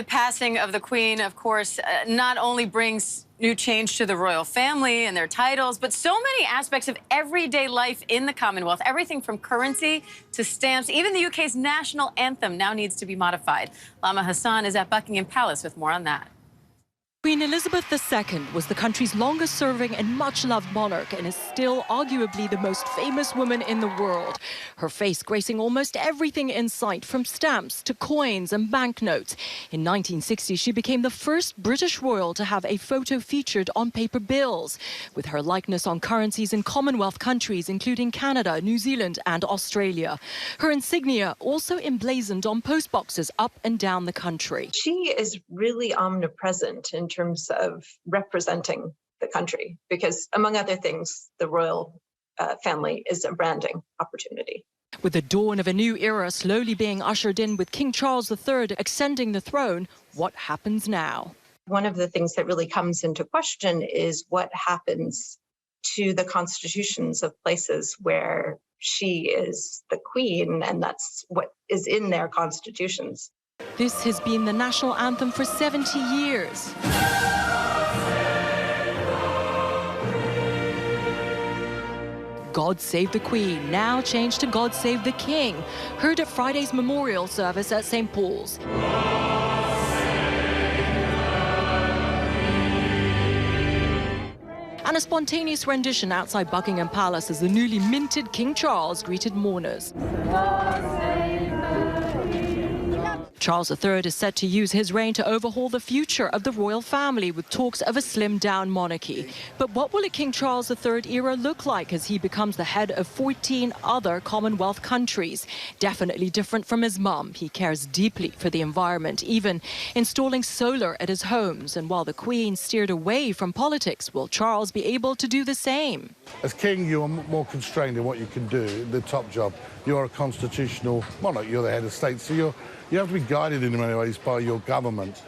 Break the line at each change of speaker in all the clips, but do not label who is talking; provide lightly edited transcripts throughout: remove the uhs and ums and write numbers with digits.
The passing of the Queen, of course, not only brings new change to the royal family and their titles, but so many aspects of everyday life in the Commonwealth. Everything from currency to stamps. Even the UK's national anthem now needs to be modified. Lama Hassan is at Buckingham Palace with more on that.
Queen Elizabeth II was the country's longest-serving and much-loved monarch and is still arguably the most famous woman in the world. Her face gracing almost everything in sight, from stamps to coins and banknotes. In 1960, she became the first British royal to have a photo featured on paper bills, with her likeness on currencies in Commonwealth countries, including Canada, New Zealand and Australia. Her insignia also emblazoned on postboxes up and down the country.
She is really omnipresent in terms of representing the country, because among other things, the royal family is a branding opportunity.
With the dawn of a new era slowly being ushered in, with King Charles III ascending the throne, what happens now?
One of the things that really comes into question is what happens to the constitutions of places where she is the queen, and that's what is in their constitutions.
This has been the national anthem for 70 years. God Save the Queen, now changed to God Save the King, heard at Friday's memorial service at St. Paul's. And a spontaneous rendition outside Buckingham Palace as the newly minted King Charles greeted mourners. Charles III is set to use his reign to overhaul the future of the royal family, with talks of a slimmed-down monarchy. But what will a King Charles III era look like as he becomes the head of 14 other Commonwealth countries? Definitely different from his mum. He cares deeply for the environment, even installing solar at his homes. And while the Queen steered away from politics, will Charles be able to do the same?
As king, you are more constrained in what you can do, the top job. You're a constitutional monarch, you're the head of state, so you have to be guided in many ways by your government.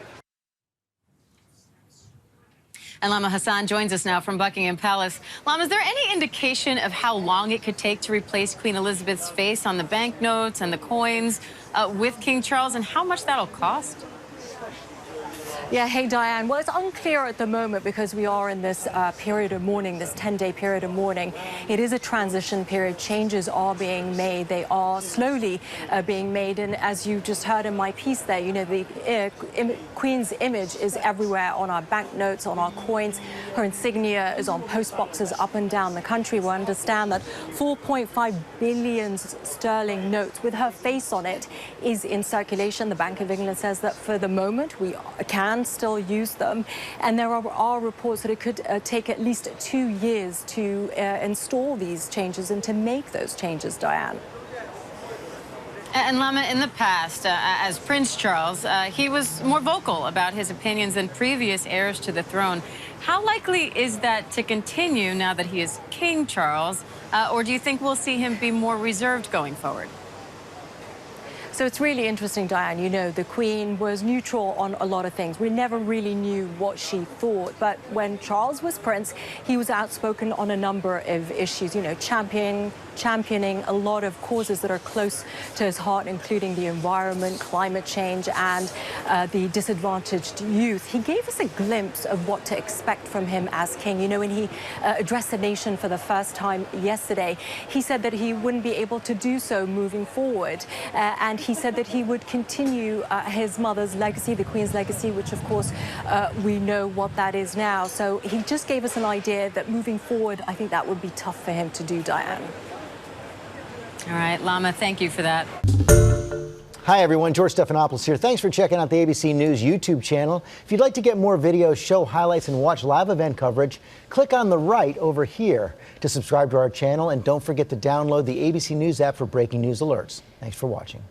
And Lama Hassan joins us now from Buckingham Palace. Lama, is there any indication of how long it could take to replace Queen Elizabeth's face on the banknotes and the coins with King Charles, and how much that'll cost?
Yeah, hey, Diane. Well, it's unclear at the moment because we are in this period of mourning, this 10-day period of mourning. It is a transition period. Changes are being made. They are slowly being made. And as you just heard in my piece there, you know, the Queen's image is everywhere on our banknotes, on our coins. Her insignia is on post boxes up and down the country. We understand that 4.5 billion sterling notes with her face on it is in circulation. The Bank of England says that for the moment we can still use them, and there are reports that it could take at least 2 years to install these changes and to make those changes, Diane.
And Lama, in the past, as Prince Charles, he was more vocal about his opinions than previous heirs to the throne. How likely is that to continue now that he is King Charles, or do you think we'll see him be more reserved going forward?
So it's really interesting, Diane. You know, the Queen was neutral on a lot of things. We never really knew what she thought. But when Charles was Prince, he was outspoken on a number of issues, you know, championing a lot of causes that are close to his heart, including the environment, climate change, and the disadvantaged youth. He gave us a glimpse of what to expect from him as king. You know, when he addressed the nation for the first time yesterday, he said that he wouldn't be able to do so moving forward. And he said that he would continue his mother's legacy, the Queen's legacy, which, of course, we know what that is now. So he just gave us an idea that moving forward, I think that would be tough for him to do, Diane.
All right, Lama, thank you for that.
Hi, everyone. George Stephanopoulos here. Thanks for checking out the ABC News YouTube channel. If you'd like to get more videos, show highlights, and watch live event coverage, click on the right over here to subscribe to our channel. And don't forget to download the ABC News app for breaking news alerts. Thanks for watching.